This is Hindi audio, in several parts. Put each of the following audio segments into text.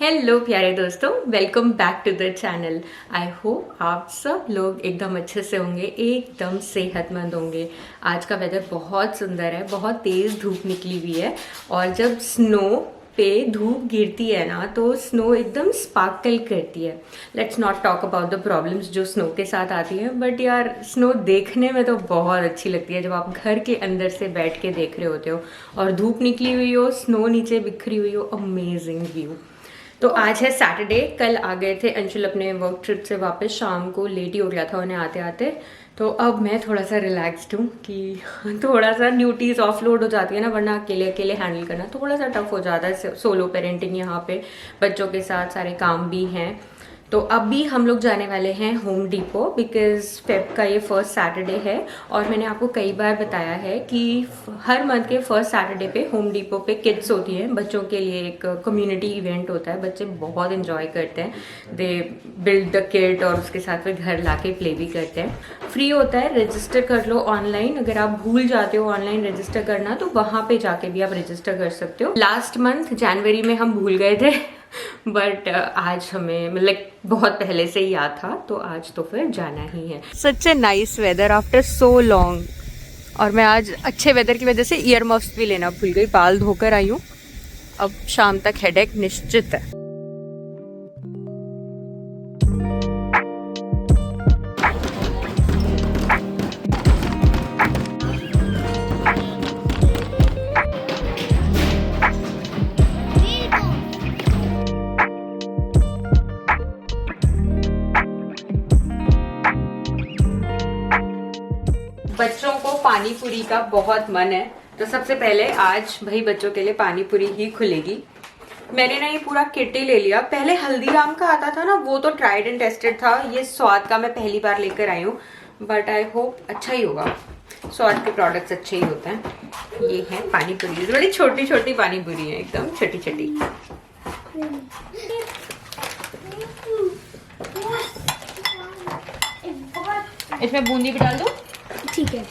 हेलो प्यारे दोस्तों, welcome back to the channel. I hope आप सब लोग एकदम अच्छे से होंगे, एकदम सेहतमंद होंगे। आज का वेदर बहुत सुंदर है, बहुत तेज़ धूप निकली हुई है और जब स्नो पे धूप गिरती है ना तो स्नो एकदम स्पार्कल करती है। Let's not talk about the problems जो स्नो के साथ आती हैं, बट यार स्नो देखने में तो बहुत अच्छी लगती है जब आप घर के अंदर से बैठ के देख रहे होते हो और धूप निकली हुई हो, स्नो नीचे बिखरी हुई हो। Amazing view. तो आज है सैटरडे। कल आ गए थे अंशुल अपने वर्क ट्रिप से वापस, शाम को लेट ही हो गया था उन्हें आते आते। तो अब मैं थोड़ा सा रिलैक्स्ड हूँ कि थोड़ा सा ड्यूटीज ऑफलोड हो जाती है ना, वरना अकेले अकेले हैंडल करना थोड़ा सा टफ हो जाता है। सोलो पेरेंटिंग यहाँ पे, बच्चों के साथ सारे काम भी हैं। तो अभी हम लोग जाने वाले हैं होम डिपो, बिकॉज फेब का ये फर्स्ट सैटरडे है और मैंने आपको कई बार बताया है कि हर मंथ के फर्स्ट सैटरडे पे होम डिपो पे किड्स होती है। बच्चों के लिए एक कम्युनिटी इवेंट होता है, बच्चे बहुत एंजॉय करते हैं। दे बिल्ड द किट और उसके साथ फिर घर लाके प्ले भी करते हैं। फ्री होता है, रजिस्टर कर लो ऑनलाइन। अगर आप भूल जाते हो ऑनलाइन रजिस्टर करना तो वहाँ पे जाके भी आप रजिस्टर कर सकते हो। लास्ट मंथ जनवरी में हम भूल गए थे बट आज हमें मतलब बहुत पहले से ही याद था, तो आज तो फिर जाना ही है। Such a nice weather after so long. और मैं आज अच्छे वेदर की वजह से ईयर मफ्स भी लेना भूल गई, बाल धोकर आई हूँ। अब शाम तक हेडेक निश्चित है। बच्चों को पानी पूरी का बहुत मन है, तो सबसे पहले आज भाई बच्चों के लिए पानी पूरी ही खुलेगी। मैंने ना ये पूरा किट ही ले लिया। पहले हल्दीराम का आता था ना, वो तो ट्राइड एंड टेस्टेड था। ये स्वाद का मैं पहली बार लेकर आई हूँ, बट आई होप अच्छा ही होगा। स्वाद के प्रोडक्ट्स अच्छे ही होते हैं। ये है पानी पूरी, बड़ी छोटी छोटी पानी पूरी है, एकदम छोटी छोटी। इसमें बूंदी भी डाल दो। ठीक है।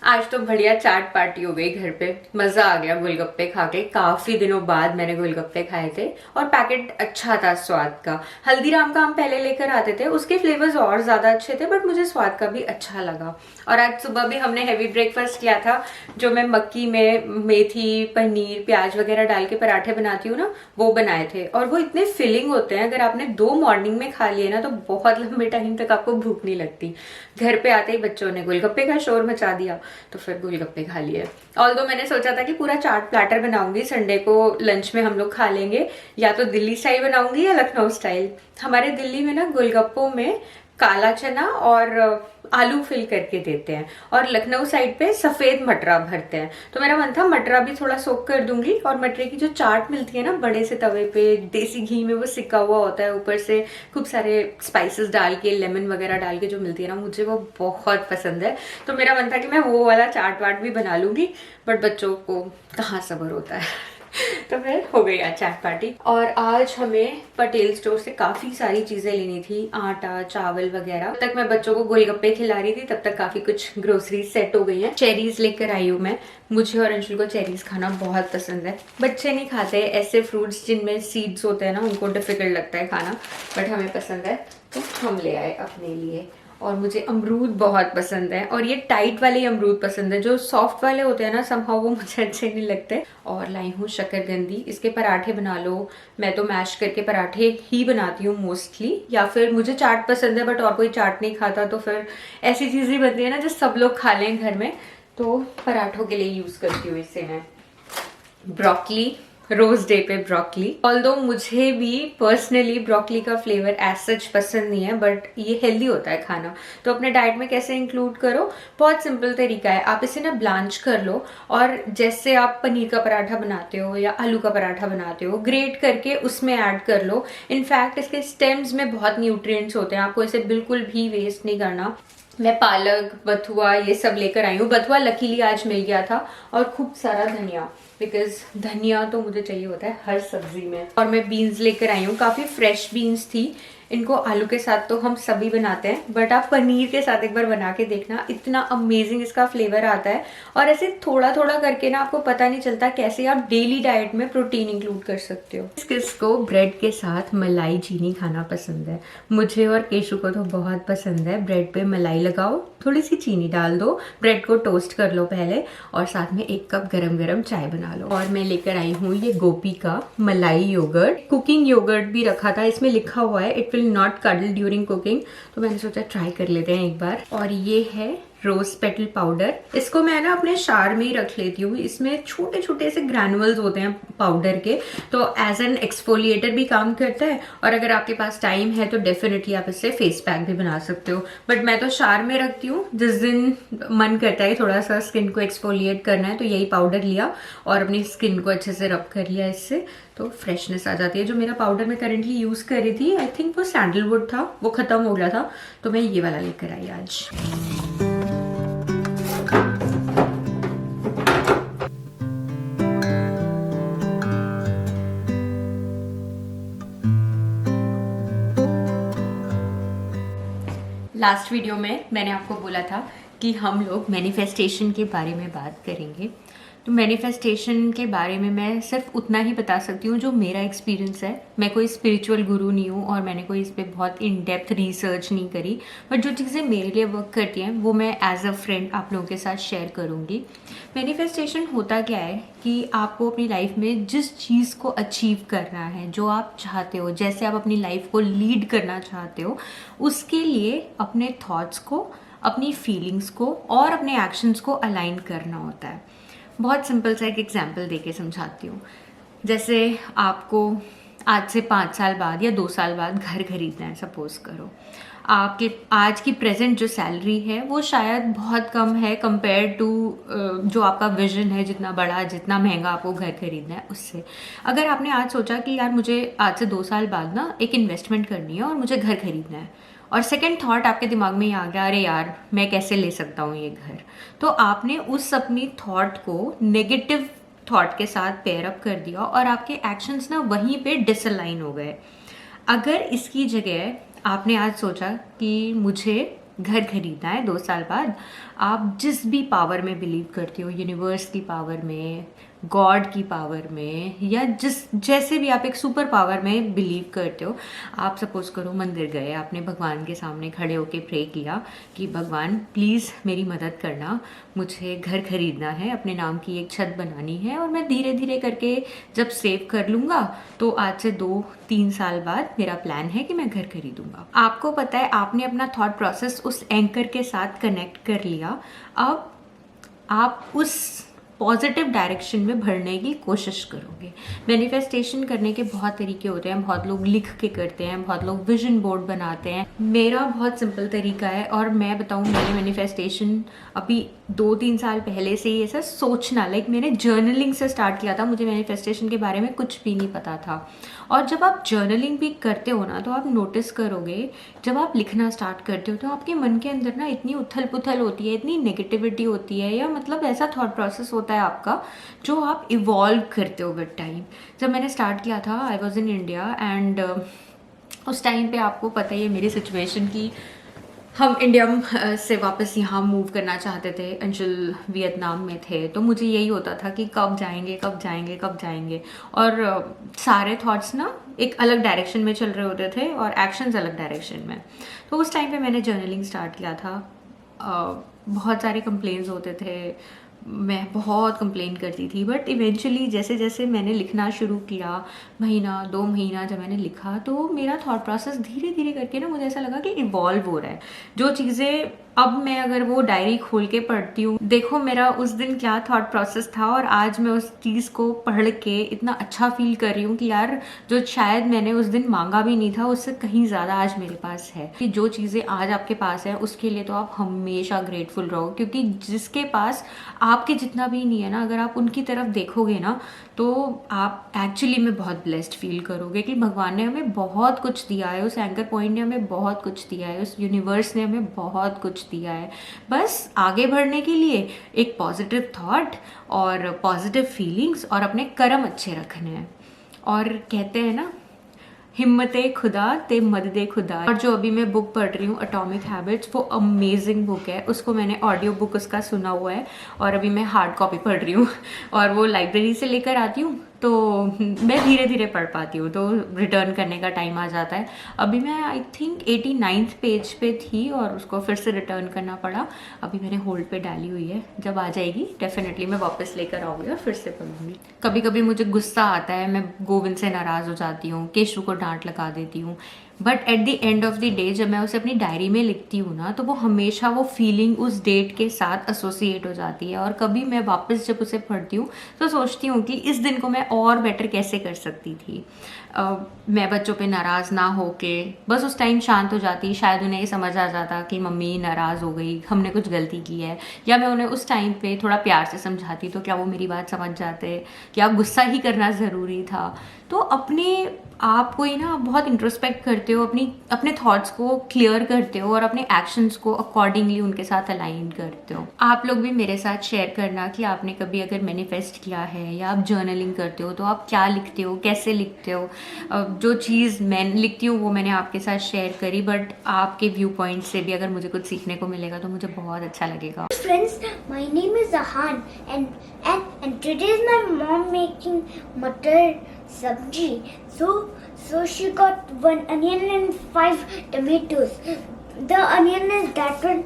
आज तो बढ़िया चाट पार्टी हो गई घर पे, मजा आ गया गोलगप्पे खा के। काफी दिनों बाद मैंने गोलगप्पे खाए थे और पैकेट अच्छा था स्वाद का। हल्दीराम का हम पहले लेकर आते थे, उसके फ्लेवर्स और ज्यादा अच्छे थे, बट मुझे स्वाद का भी अच्छा लगा। और आज सुबह भी हमने हैवी ब्रेकफास्ट किया था, जो मैं मक्की में मेथी, पनीर, प्याज वगैरह डाल के पराठे बनाती हूँ ना, वो बनाए थे। और वो इतने फिलिंग होते हैं, अगर आपने 2 मॉर्निंग में खा लिए ना तो बहुत लंबे टाइम तक आपको भूख नहीं लगती। घर पे आते ही बच्चों ने गोलगप्पे का शोर मचा दिया, तो फिर गोलगप्पे खा लिए। ऑल्दो मैंने सोचा था कि पूरा चाट प्लेटर बनाऊंगी, संडे को लंच में हम लोग खा लेंगे। या तो दिल्ली स्टाइल बनाऊंगी या लखनऊ स्टाइल। हमारे दिल्ली में ना गोलगप्पों में काला चना और आलू फिल करके देते हैं, और लखनऊ साइड पे सफेद मटरा भरते हैं। तो मेरा मन था मटरा भी थोड़ा सोक कर दूंगी, और मटरे की जो चाट मिलती है ना बड़े से तवे पे, देसी घी में वो सिका हुआ होता है, ऊपर से खूब सारे स्पाइसेस डाल के, लेमन वगैरह डाल के जो मिलती है ना, मुझे वो बहुत पसंद है। तो मेरा मन था कि मैं वो वाला चाट वाट भी बना लूंगी, बट बच्चों को कहाँ सब्र होता है तो फिर हो गई आज चाट पार्टी। और आज हमें पटेल स्टोर से काफी सारी चीजें लेनी थी, आटा, चावल वगैरह। तब तक मैं बच्चों को गोलगप्पे खिला रही थी, तब तक काफी कुछ ग्रोसरी सेट हो गई हैं। चेरीज लेकर आई हूँ मैं। मुझे और अंशुल को चेरीज खाना बहुत पसंद है। बच्चे नहीं खाते ऐसे फ्रूट्स जिनमें सीड्स होते हैं ना, उनको डिफिकल्ट लगता है खाना, बट हमें पसंद है तो हम ले आए अपने लिए। और मुझे अमरूद बहुत पसंद है, और ये टाइट वाले अमरूद पसंद है, जो सॉफ्ट वाले होते हैं ना समहाउ वो मुझे अच्छे नहीं लगते। और लाई हूँ शकरकंदी, इसके पराठे बना लो। मैं तो मैश करके पराठे ही बनाती हूँ मोस्टली, या फिर मुझे चाट पसंद है बट और कोई चाट नहीं खाता, तो फिर ऐसी चीजें बनती है ना जो सब लोग खा लें घर में, तो पराठों के लिए यूज करती हूँ इसे मैं। ब्रोकली, रोज डे पे ब्रोकली। ऑल्दो मुझे भी पर्सनली ब्रोकली का फ्लेवर एज सच पसंद नहीं है, बट ये हेल्दी होता है खाना, तो अपने डाइट में कैसे इंक्लूड करो, बहुत सिंपल तरीका है। आप इसे ना ब्लांच कर लो, और जैसे आप पनीर का पराठा बनाते हो या आलू का पराठा बनाते हो, ग्रेट करके उसमें ऐड कर लो। इनफैक्ट इसके स्टेम्स में बहुत न्यूट्रिएंट्स होते हैं, आपको इसे बिल्कुल भी वेस्ट नहीं करना। मैं पालक, बथुआ ये सब लेकर आई हूँ। बथुआ लकीली आज मिल गया था और खूब सारा धनिया, बिकॉज धनिया तो मुझे चाहिए होता है हर सब्जी में। और मैं बीन्स लेकर आई हूँ, काफ़ी फ्रेश बीन्स थी। इनको आलू के साथ तो हम सभी बनाते हैं, बट आप पनीर के साथ एक बार बना के देखना, इतना अमेजिंग इसका फ्लेवर आता है। और ऐसे थोड़ा थोड़ा करके ना आपको पता नहीं चलता कैसे आप डेली डाइट में प्रोटीन इंक्लूड कर सकते हो। किसको ब्रेड के साथ मलाई चीनी खाना पसंद है? मुझे और केशु को तो बहुत पसंद है। ब्रेड पे मलाई लगाओ, थोड़ी सी चीनी डाल दो, ब्रेड को टोस्ट कर लो पहले, और साथ में 1 कप गरम गरम चाय बना लो। और मैं लेकर आई हूँ ये गोपी का मलाई योगर्ट। कुकिंग योगर्ट भी रखा था, इसमें लिखा हुआ है it will not cuddle during cooking, तो मैंने सोचा ट्राई कर लेते हैं एक बार। और ये है रोज पेटल पाउडर। इसको मैं ना अपने शार में ही रख लेती हूँ। इसमें छोटे छोटे से ग्रैनुअल्स होते हैं पाउडर के, तो एज एन एक्सफोलिएटर भी काम करता है। और अगर आपके पास टाइम है तो डेफिनेटली आप इससे फेस पैक भी बना सकते हो, बट मैं तो शार में रखती हूँ। जिस दिन मन करता है थोड़ा सा स्किन को एक्सफोलिएट करना है, तो यही पाउडर लिया और अपनी स्किन को अच्छे से रब कर लिया, इससे तो फ्रेशनेस आ जाती है। जो मेरा पाउडर मैं करेंटली यूज कर रही थी, आई थिंक वो सैंडलवुड था, वो खत्म हो गया था, तो मैं ये वाला लेकर आई आज। लास्ट वीडियो में मैंने आपको बोला था कि हम लोग मैनिफेस्टेशन के बारे में बात करेंगे। तो मैनिफेस्टेशन के बारे में मैं सिर्फ उतना ही बता सकती हूँ जो मेरा एक्सपीरियंस है। मैं कोई स्पिरिचुअल गुरु नहीं हूँ और मैंने कोई इस पर बहुत इन डेप्थ रिसर्च नहीं करी, बट जो चीज़ें मेरे लिए वर्क करती हैं वो मैं एज अ फ्रेंड आप लोगों के साथ शेयर करूँगी। मैनिफेस्टेशन होता क्या है कि आपको अपनी लाइफ में जिस चीज़ को अचीव करना है, जो आप चाहते हो, जैसे आप अपनी लाइफ को लीड करना चाहते हो, उसके लिए अपने थॉट्स को, अपनी फीलिंग्स को और अपने एक्शंस को अलाइन करना होता है। बहुत सिंपल सा एक एग्जाम्पल देके समझाती हूँ। जैसे आपको आज से 5 साल बाद या 2 साल बाद घर खरीदना है, सपोज करो। आपके आज की प्रेजेंट जो सैलरी है वो शायद बहुत कम है कंपेयर टू जो आपका विजन है, जितना बड़ा, जितना महंगा आपको घर खरीदना है उससे। अगर आपने आज सोचा कि यार मुझे आज से 2 साल बाद ना एक इन्वेस्टमेंट करनी है और मुझे घर खरीदना है, और सेकंड थॉट आपके दिमाग में ही आ गया, अरे यार मैं कैसे ले सकता हूँ ये घर, तो आपने उस अपनी थॉट को नेगेटिव थॉट के साथ पेयर अप कर दिया और आपके एक्शंस ना वहीं पे डिसअलाइन हो गए। अगर इसकी जगह आपने आज सोचा कि मुझे घर खरीदना है 2 साल बाद, आप जिस भी पावर में बिलीव करते हो, यूनिवर्स की पावर में, गॉड की पावर में, या जैसे भी आप एक सुपर पावर में बिलीव करते हो, आप सपोज करो मंदिर गए, आपने भगवान के सामने खड़े होकर प्रे किया कि भगवान प्लीज़ मेरी मदद करना, मुझे घर खरीदना है, अपने नाम की एक छत बनानी है, और मैं धीरे धीरे करके जब सेव कर लूँगा तो आज से 2-3 साल बाद मेरा प्लान है कि मैं घर खरीदूँगा। आपको पता है आपने अपना थॉट प्रोसेस उस एंकर के साथ कनेक्ट कर लिया। अब आप उस पॉजिटिव डायरेक्शन में बढ़ने की कोशिश करोगे। मैनिफेस्टेशन करने के बहुत तरीके होते हैं, बहुत लोग लिख के करते हैं, बहुत लोग विजन बोर्ड बनाते हैं। मेरा बहुत सिंपल तरीका है, और मैं बताऊँ मैंने मैनिफेस्टेशन अभी 2-3 साल पहले से ही ऐसा सोचना, लाइक मैंने जर्नलिंग से स्टार्ट किया था। मुझे मैनिफेस्टेशन के बारे में कुछ भी नहीं पता था। और जब आप जर्नलिंग भी करते हो ना, तो आप नोटिस करोगे जब आप लिखना स्टार्ट करते हो तो आपके मन के अंदर ना इतनी उथल पुथल होती है, इतनी नेगेटिविटी होती है, या मतलब ऐसा थॉट प्रोसेस होता है आपका जो आप इवॉल्व करते हो विद टाइम। जब मैंने स्टार्ट किया था, I was in India, and उस टाइम पे आपको पता ही है मेरी सिचुएशन की, हम इंडिया से वापस यहाँ मूव करना चाहते थे। अंशुल वियतनाम में थे, तो मुझे यही होता था कि कब जाएंगे कब जाएंगे कब जाएंगे, और सारे थॉट्स ना एक अलग डायरेक्शन में चल रहे होते थे और एक्शंस अलग डायरेक्शन में। तो उस टाइम पे मैंने जर्नलिंग स्टार्ट किया था। बहुत सारे कंप्लेंट्स होते थे, मैं बहुत कंप्लेन करती थी, बट इवेंचुअली जैसे जैसे मैंने लिखना शुरू किया, 1-2 महीना जब मैंने लिखा, तो मेरा थॉट प्रोसेस धीरे धीरे करके ना मुझे ऐसा लगा कि इवॉल्व हो रहा है। जो चीज़ें अब मैं अगर वो डायरी खोल के पढ़ती हूँ, देखो मेरा उस दिन क्या थॉट प्रोसेस था, और आज मैं उस चीज़ को पढ़ के इतना अच्छा फील कर रही हूँ कि यार जो शायद मैंने उस दिन मांगा भी नहीं था, उससे कहीं ज़्यादा आज मेरे पास है। कि जो चीज़ें आज आपके पास है उसके लिए तो आप हमेशा ग्रेटफुल रहो, क्योंकि जिसके पास आपके जितना भी नहीं है ना, अगर आप उनकी तरफ देखोगे ना, तो आप एक्चुअली में बहुत ब्लेस्ड फील करोगे कि भगवान ने हमें बहुत कुछ दिया है, उस एंकर पॉइंट ने हमें बहुत कुछ दिया है, उस यूनिवर्स ने हमें बहुत कुछ सोच दिया है। बस आगे बढ़ने के लिए एक पॉजिटिव थॉट और पॉजिटिव फीलिंग्स और अपने कर्म अच्छे रखने हैं। और कहते हैं ना, हिम्मते खुदा ते मददे खुदा। और जो अभी मैं बुक पढ़ रही हूँ एटॉमिक हैबिट्स, वो अमेजिंग बुक है। उसको मैंने ऑडियो बुक उसका सुना हुआ है और अभी मैं हार्ड कॉपी पढ़ रही हूँ और वो लाइब्रेरी से लेकर आती हूँ तो मैं धीरे धीरे पढ़ पाती हूँ, तो रिटर्न करने का टाइम आ जाता है। अभी मैं आई थिंक 89th पेज पे थी और उसको फिर से रिटर्न करना पड़ा। अभी मैंने होल्ड पे डाली हुई है, जब आ जाएगी डेफिनेटली मैं वापस लेकर आऊँगी और फिर से पढ़ूंगी। कभी कभी मुझे गुस्सा आता है, मैं गोविंद से नाराज़ हो जाती हूँ, केशु को डांट लगा देती हूँ, but at the end of the day जब मैं उसे अपनी डायरी में लिखती हूँ ना, तो वो हमेशा वो फीलिंग उस डेट के साथ एसोसिएट हो जाती है। और कभी मैं वापस जब उसे पढ़ती हूँ तो सोचती हूँ कि इस दिन को मैं और बेटर कैसे कर सकती थी। मैं बच्चों पे नाराज़ ना होके बस उस टाइम शांत हो जाती, शायद उन्हें ये समझ आ जाता कि मम्मी नाराज़ हो गई, हमने कुछ गलती की है, या मैं उन्हें उस टाइम पे थोड़ा प्यार से समझाती तो क्या वो मेरी बात समझ जाते, क्या गुस्सा ही करना ज़रूरी था। तो अपने आप को ही ना बहुत इंट्रोस्पेक्ट करते हो, अपने थॉट्स को क्लियर करते हो और अपने एक्शंस को अकॉर्डिंगली उनके साथ अलाइन करते हो। आप लोग भी मेरे साथ शेयर करना कि आपने कभी अगर मैनिफेस्ट किया है या आप जर्नलिंग करते हो तो आप क्या लिखते हो, कैसे लिखते हो। जो चीज़ मैं लिखती हूँ वो मैंने आपके साथ शेयर करी, बट आपके व्यू पॉइंट से भी अगर मुझे कुछ सीखने को मिलेगा तो मुझे बहुत अच्छा लगेगा। Friends, my name is Ahan and today is my mom making matar sabji. So she got 1 onion and 5 tomatoes. The onion is that one,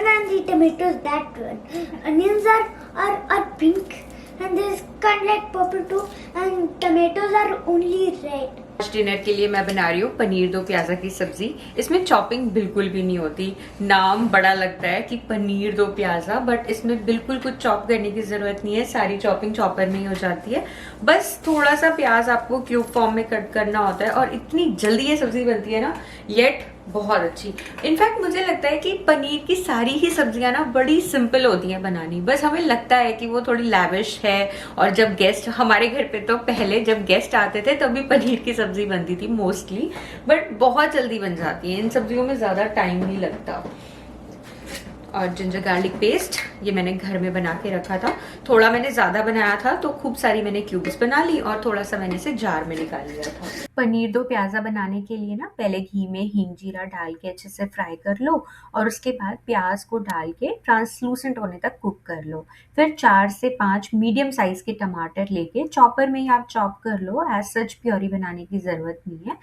and the tomatoes that one. Onions are pink and there's kind like purple too, and tomatoes are only red. आज डिनर के लिए मैं बना रही हूँ पनीर दो प्याज़ा की सब्जी। इसमें चॉपिंग बिल्कुल भी नहीं होती। नाम बड़ा लगता है कि पनीर दो प्याज़ा, बट इसमें बिल्कुल कुछ चॉप करने की ज़रूरत नहीं है, सारी चॉपिंग चॉपर में ही हो जाती है। बस थोड़ा सा प्याज आपको क्यूब फॉर्म में कट करना होता है और इतनी जल्दी ये सब्जी बनती है ना, येट बहुत अच्छी। इनफैक्ट मुझे लगता है कि पनीर की सारी ही सब्जियां ना बड़ी सिंपल होती हैं बनानी, बस हमें लगता है कि वो थोड़ी लैविश है। और जब गेस्ट हमारे घर पे, तो पहले जब गेस्ट आते थे तभी पनीर की सब्जी बनती थी मोस्टली, बट बहुत जल्दी बन जाती है। इन सब्जियों में ज़्यादा टाइम नहीं लगता। और जिंजर गार्लिक पेस्ट ये मैंने घर में बना के रखा था, थोड़ा मैंने ज़्यादा बनाया था तो खूब सारी मैंने क्यूब्स बना ली और थोड़ा सा मैंने इसे जार में निकाल लिया था। पनीर दो प्याज़ा बनाने के लिए ना पहले घी में हींग जीरा डाल के अच्छे से फ्राई कर लो और उसके बाद प्याज को डाल के ट्रांसलूसेंट होने तक कुक कर लो। फिर 4 से 5 मीडियम साइज के टमाटर लेके चॉपर में ही आप चॉप कर लो, एज सच प्योरी बनाने की ज़रूरत नहीं है।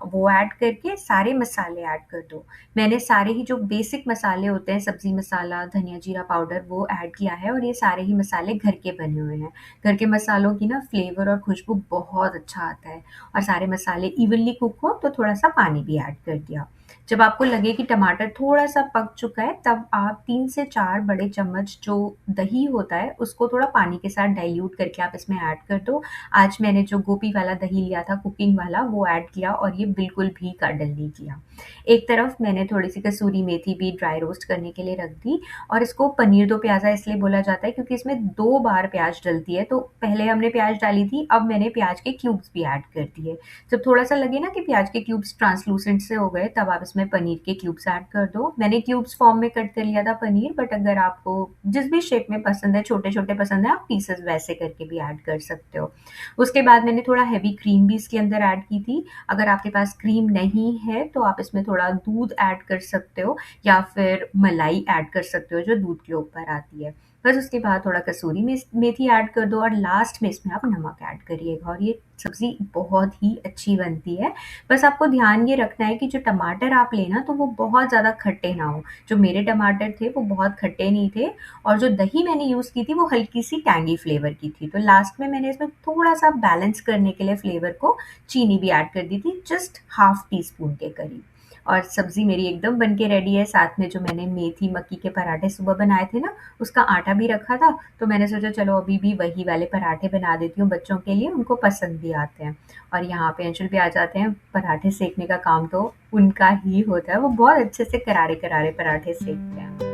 वो ऐड करके सारे मसाले ऐड कर दो। मैंने सारे ही जो बेसिक मसाले होते हैं, सब्जी मसाला, धनिया जीरा पाउडर, वो ऐड किया है और ये सारे ही मसाले घर के बने हुए हैं। घर के मसालों की ना फ्लेवर और खुशबू बहुत अच्छा आता है। और सारे मसाले इवनली कुक हो तो थोड़ा सा पानी भी ऐड कर दिया। जब आपको लगे कि टमाटर थोड़ा सा पक चुका है तब आप 3 से 4 बड़े चम्मच जो दही होता है उसको थोड़ा पानी के साथ डाइल्यूट करके आप इसमें ऐड कर दो। आज मैंने जो गोपी वाला दही लिया था कुकिंग वाला, वो ऐड किया और ये बिल्कुल भी गार्डल नहीं किया। एक तरफ मैंने थोड़ी सी कसूरी मेथी भी ड्राई रोस्ट करने के लिए रख दी। और इसको पनीर दो प्याज़ा इसलिए बोला जाता है क्योंकि इसमें 2 बार प्याज डलती है। तो पहले हमने प्याज डाली थी, अब मैंने प्याज के क्यूब्स भी ऐड कर दिए। जब थोड़ा सा लगे ना कि प्याज के क्यूब्स ट्रांसलूसेंट से हो गए तब आप इसमें पनीर के क्यूब्स ऐड कर दो। मैंने क्यूब्स फॉर्म में कट कर लिया था पनीर, बट अगर आपको जिस भी शेप में पसंद है, छोटे छोटे पसंद है, आप पीसेस वैसे करके भी ऐड कर सकते हो। उसके बाद मैंने थोड़ा हैवी क्रीम भी इसके अंदर ऐड की थी। अगर आपके पास क्रीम नहीं है तो आप इसमें थोड़ा दूध ऐड कर सकते हो या फिर मलाई ऐड कर सकते हो जो दूध के ऊपर आती है। बस उसके बाद थोड़ा कसूरी मेथी ऐड कर दो और लास्ट में इसमें आप नमक ऐड करिएगा और ये सब्ज़ी बहुत ही अच्छी बनती है। बस आपको ध्यान ये रखना है कि जो टमाटर आप लेना तो वो बहुत ज़्यादा खट्टे ना हो। जो मेरे टमाटर थे वो बहुत खट्टे नहीं थे और जो दही मैंने यूज़ की थी वो हल्की सी टैंगी फ्लेवर की थी। तो लास्ट में मैंने इसमें थोड़ा सा बैलेंस करने के लिए फ्लेवर को चीनी भी ऐड कर दी थी, जस्ट ½ टीस्पून के करीब। और सब्ज़ी मेरी एकदम बन के रेडी है। साथ में जो मैंने मेथी मक्की के पराठे सुबह बनाए थे ना, उसका आटा भी रखा था, तो मैंने सोचा चलो अभी भी वही वाले पराठे बना देती हूँ बच्चों के लिए, उनको पसंद भी आते हैं। और यहाँ पे अंशुल भी आ जाते हैं, पराठे सेकने का काम तो उनका ही होता है, वो बहुत अच्छे से करारे करारे पराठे सेकते हैं।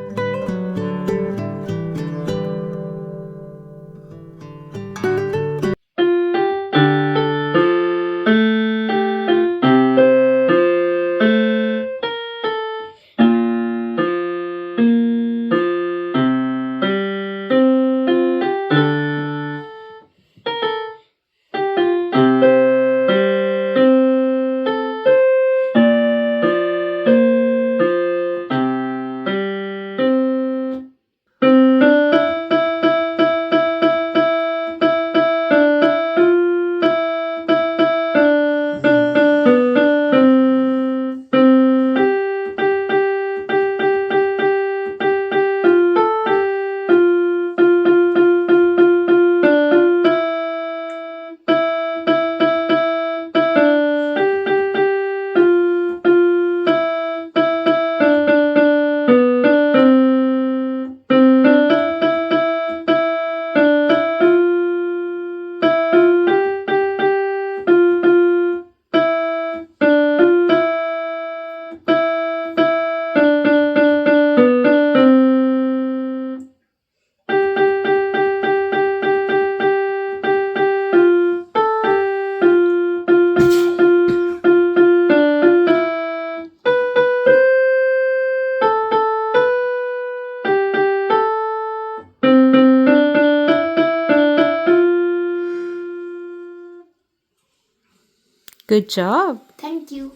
Good job. Thank you.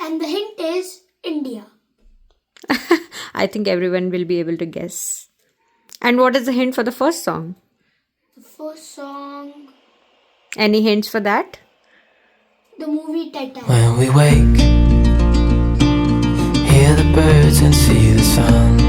And the hint is India. I think everyone will be able to guess. And what is the hint for the first song? The first song, Any hints for that? the movie Titanic. When we wake, hear the birds and see the sun.